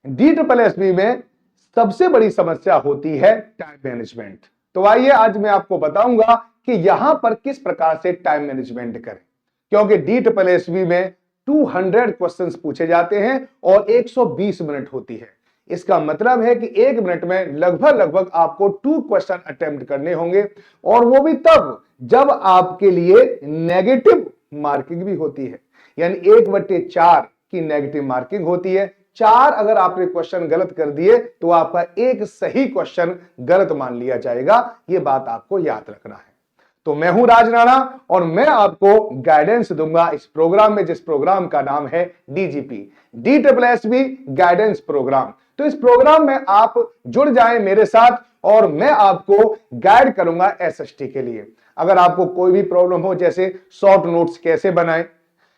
DSSB में सबसे बड़ी समस्या होती है टाइम मैनेजमेंट। तो आइए आज मैं आपको बताऊंगा कि यहां पर किस प्रकार से टाइम मैनेजमेंट करें, क्योंकि DSSB में 200 क्वेश्चंस पूछे जाते हैं और 120 मिनट होती है। इसका मतलब है कि 1 मिनट में लगभग आपको 2 क्वेश्चन अटेम्प्ट करने होंगे, और वो भी तब जब आपके लिए नेगेटिव मार्किंग भी होती है, यानी 1/4 की नेगेटिव मार्किंग होती है। 4 अगर आपने क्वेश्चन गलत कर दिए तो आपका एक सही क्वेश्चन गलत मान लिया जाएगा। यह बात आपको याद रखना है। तो मैं हूं राज राणा और मैं आपको गाइडेंस दूंगा इस प्रोग्राम में, जिस प्रोग्राम का नाम है DSSB गाइडेंस प्रोग्राम। तो इस प्रोग्राम में आप जुड़ जाएं मेरे साथ और मैं आपको गाइड करूंगा SST के लिए। अगर आपको कोई भी प्रॉब्लम हो, जैसे शॉर्ट नोट्स कैसे बनाएं,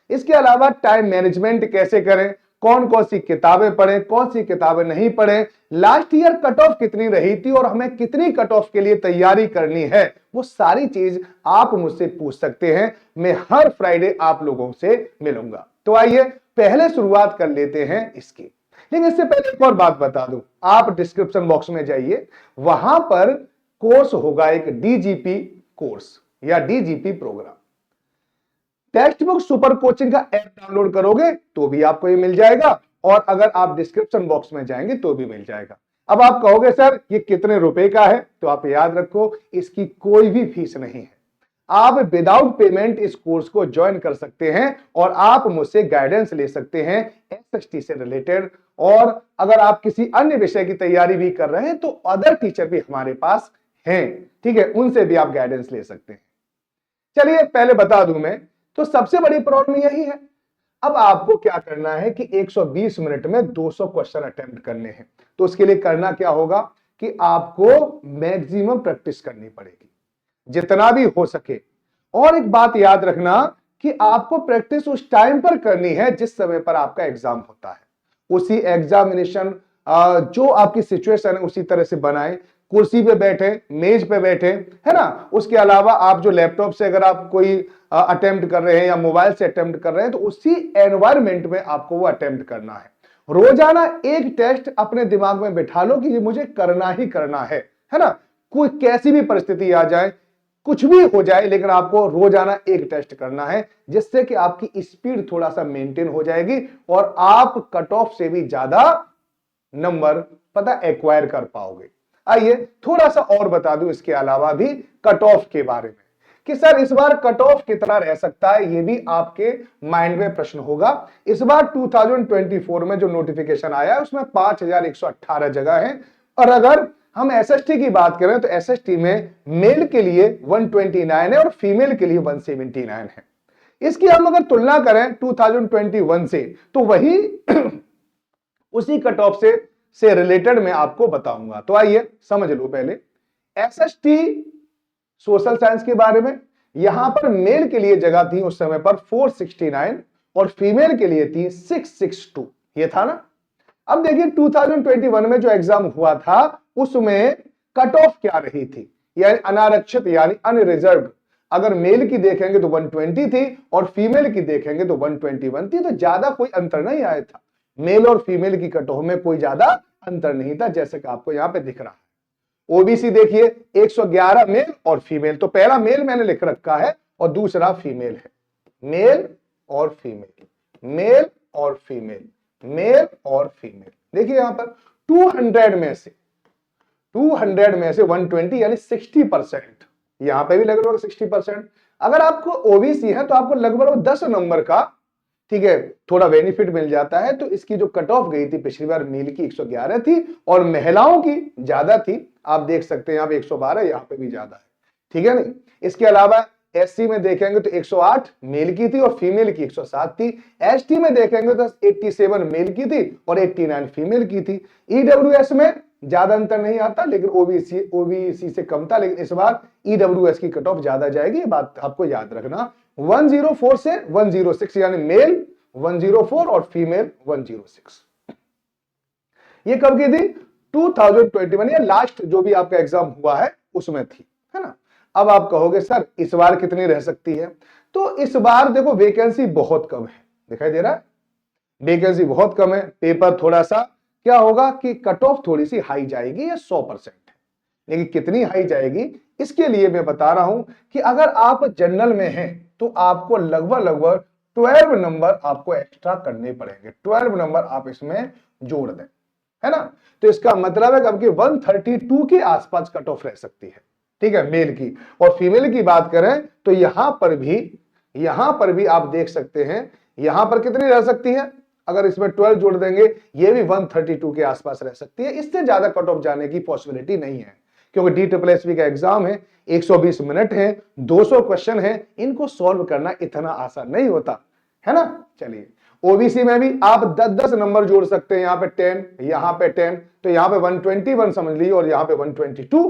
इसके अलावा टाइम मैनेजमेंट कैसे करें, कौन कौन सी किताबें पढ़ें, कौन सी किताबें नहीं पढ़ें, लास्ट ईयर कट ऑफ कितनी रही थी और हमें कितनी कट ऑफ के लिए तैयारी करनी है, वो सारी चीज आप मुझसे पूछ सकते हैं। मैं हर फ्राइडे आप लोगों से मिलूंगा। तो आइए पहले शुरुआत कर लेते हैं इसकी। लेकिन इससे पहले एक और बात बता दूं, आप डिस्क्रिप्शन बॉक्स में जाइए, वहां पर कोर्स होगा एक DGP कोर्स या DGP program. Text book super coaching का ऐप डाउनलोड करोगे तो भी आपको ये मिल जाएगा, और अगर आप डिस्क्रिप्शन बॉक्स में जाएंगे तो भी मिल जाएगा। अब आप कहोगे सर ये कितने रुपए का है, तो आप याद रखो इसकी कोई भी फीस नहीं है। आप विदाउट पेमेंट इस कोर्स को ज्वाइन कर सकते हैं और आप मुझसे गाइडेंस ले सकते हैं SST से रिलेटेड। और अगर आप किसी अन्य विषय की तैयारी भी कर रहे हैं तो अदर टीचर भी हमारे पास हैं, ठीक है, उनसे भी आप गाइडेंस ले सकते हैं। चलिए पहले बता दूं मैं, तो सबसे बड़ी प्रॉब्लम यही है। अब आपको क्या करना है कि 120 मिनट में 200 क्वेश्चन अटेम्प्ट करने हैं। तो उसके लिए करना क्या होगा कि आपको मैक्सिमम प्रैक्टिस करनी पड़ेगी, जितना भी हो सके। और एक बात याद रखना कि आपको प्रैक्टिस उस टाइम पर करनी है जिस समय पर आपका एग्जाम होता है। उसी एग्जामिनेशन जो आपकी सिचुएशन है उसी तरह से बनाएं। कुर्सी पे बैठे, मेज पे बैठे, है ना। उसके अलावा आप जो लैपटॉप से अगर आप कोई अटेम्प्ट कर रहे हैं या मोबाइल से अटेम्प्ट कर रहे हैं तो उसी एनवायरमेंट में आपको वो अटेम्प्ट करना है। रोजाना एक टेस्ट अपने दिमाग में बिठा लो कि ये मुझे करना ही करना है ना। कोई कैसी भी परिस्थिति आ जाए, कुछ भी हो जाए, लेकिन आपको रोजाना एक टेस्ट करना है, जिससे कि आपकी स्पीड थोड़ा सा मेंटेन हो जाएगी और आप कट ऑफ से भी ज्यादा नंबर पता एक्वायर कर पाओगे। आइए थोड़ा सा और बता दूं इसके अलावा भी कट ऑफ के बारे में कि सर इस बार कट ऑफ कितना रह सकता है, ये भी आपके माइंड में प्रश्न होगा। इस बार 2024 में जो नोटिफिकेशन आया है उसमें 5118 जगह है, और अगर हम SST की बात करें तो SST में मेल के लिए 129 है और फीमेल के लिए 179 है। इसकी हम अगर तुलना करें 2021 से तो वही उसी कट ऑफ से रिलेटेड मैं आपको बताऊंगा। तो आइए समझ लो पहले SST सोशल साइंस के बारे में। यहां पर मेल के लिए जगह थी उस समय पर 469 और फीमेल के लिए थी 662, ये था ना। अब देखिए 2021 में जो एग्जाम हुआ था उसमें कट ऑफ क्या रही थी, यानी अनारक्षित यानी अनरिजर्व्ड। अगर मेल की देखेंगे तो 120 थी और फीमेल की देखेंगे तो 121 थी, तो ज्यादा कोई अंतर नहीं आया था। मेल और फीमेल की कट ऑफ में कोई ज्यादा अंतर नहीं था, जैसे कि आपको यहां पे दिख रहा है। ओबीसी देखिए 111 मेल और फीमेल, तो पहला मेल मैंने लिख रखा है और दूसरा फीमेल है। मेल और फीमेल, मेल और फीमेल, मेल और फीमेल। देखिए यहां पर 200 में से 120 यानी 60%, यहां पे भी लगभग 60%। अगर आपको ओबीसी है तो आपको लगभग 10 नंबर का, ठीक है, थोड़ा बेनिफिट मिल जाता है। तो इसकी जो कट ऑफ गई थी पिछली बार मेल की 111 थी और महिलाओं की ज्यादा थी। आप देख सकते हैं यहां पे 112, यहां पे भी ज्यादा है, ठीक है नहीं। इसके अलावा SC में देखेंगे तो 108 मेल की थी और फीमेल की 107 थी। ST में देखेंगे तो 87 मेल की थी और 89 फीमेल की थी। EWS में ज्यादा अंतर नहीं आता, लेकिन ओबीसी से कम था, लेकिन इस बार EWS की कट ऑफ ज्यादा जाएगी, ये बात आपको याद रखना। 104 से 106 यानी मेल 104 और फीमेल 106। ये कब की थी? 2021 या लास्ट जो भी आपका एग्जाम हुआ है उसमें थी, है ना। अब आप कहोगे सर इस बार कितनी रह सकती है? तो इस बार देखो वैकेंसी बहुत कम है, दिखाई दे रहा है, वैकेंसी बहुत कम है। पेपर थोड़ा सा क्या होगा कि कट ऑफ थोड़ी सी हाई जाएगी, ये 100% है। लेकिन कितनी हाई जाएगी इसके लिए मैं बता रहा हूं कि अगर आप जनरल में हैं तो आपको लगभग लगभग 12 नंबर आपको एक्स्ट्रा करने पड़ेंगे। 12 नंबर आप इसमें जोड़ दें, है ना। तो इसका मतलब है कि आपकी 132 के आसपास कट ऑफ रह सकती है, ठीक है, मेल की। और फीमेल की बात करें तो यहां पर भी आप देख सकते हैं, यहां पर कितनी रह सकती है, अगर इसमें 12 जोड़ देंगे ये भी 132 के आसपास रह सकती है। इससे ज्यादा कट ऑफ जाने की पॉसिबिलिटी नहीं है, क्योंकि DSSB का एग्जाम है, 120 मिनट है, 200 क्वेश्चन है, इनको सॉल्व करना इतना आसान नहीं होता, है ना। चलिए, ओबीसी में भी आप 10-10 नंबर जोड़ सकते हैं, यहां पे 10, यहां पे 10, तो यहां पे 121 समझ लीजिए और यहां पे 122।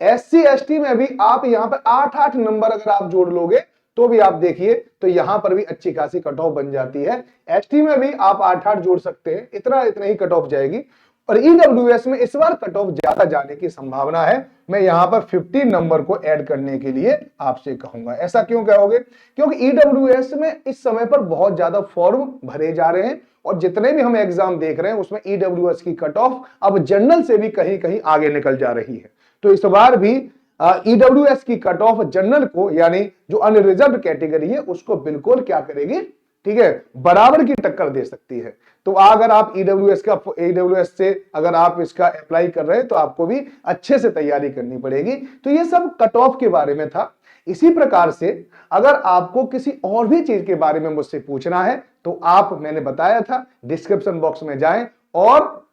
SC ST में भी आप यहां पे 8-8 नंबर अगर आप जोड़ लोगे तो भी आप देखिए तो यहां पर भी अच्छी खासी कट ऑफ बन जाती है। ST में भी आप 8-8 जोड़ सकते हैं, इतना ही कट ऑफ जाएगी। और EWS में इस बार कट ऑफ ज्यादा जाने की संभावना है। मैं यहां पर 15 नंबर को ऐड करने के लिए आपसे कहूंगा। ऐसा क्यों कहोगे? क्योंकि EWS में इस समय पर बहुत ज्यादा फॉर्म भरे जा रहे हैं और जितने भी हम एग्जाम देख रहे हैं उसमें EWS की कट ऑफ अब जनरल से भी कहीं कहीं आगे निकल जा रही है। तो इस बार भी EWS की कट ऑफ जनरल को, यानी जो अनरिजर्व कैटेगरी है, उसको बिल्कुल क्या करेगी, ठीक है, बराबर की टक्कर दे सकती है। तो अगर आप EWS से अगर आप इसका अप्लाई कर रहे हैं तो आपको भी अच्छे से तैयारी करनी पड़ेगी। तो ये सब कट ऑफ के बारे में था। इसी प्रकार से अगर आपको किसी और भी चीज के बारे में मुझसे पूछना है तो आप, मैंने बताया था, डिस्क्रिप्शन बॉक्स में जाएं और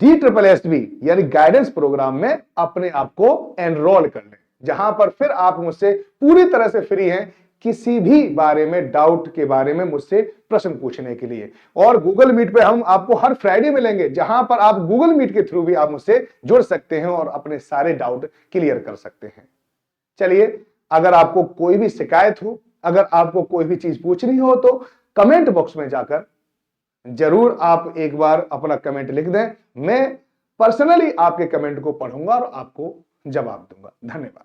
DSSB यानी गाइडेंस प्रोग्राम में अपने आप को एनरोल कर लें, जहां पर फिर आप मुझसे पूरी तरह से फ्री हैं किसी भी बारे में, डाउट के बारे में मुझसे प्रश्न पूछने के लिए। और गूगल मीट पे हम आपको हर फ्राइडे मिलेंगे, जहां पर आप गूगल मीट के थ्रू भी आप मुझसे जुड़ सकते हैं और अपने सारे डाउट क्लियर कर सकते हैं। चलिए, अगर आपको कोई भी शिकायत हो, अगर आपको कोई भी चीज पूछनी हो तो कमेंट बॉक्स में जाकर जरूर आप एक बार अपना कमेंट लिख दें। मैं पर्सनली आपके कमेंट को पढ़ूंगा और आपको जवाब दूंगा। धन्यवाद।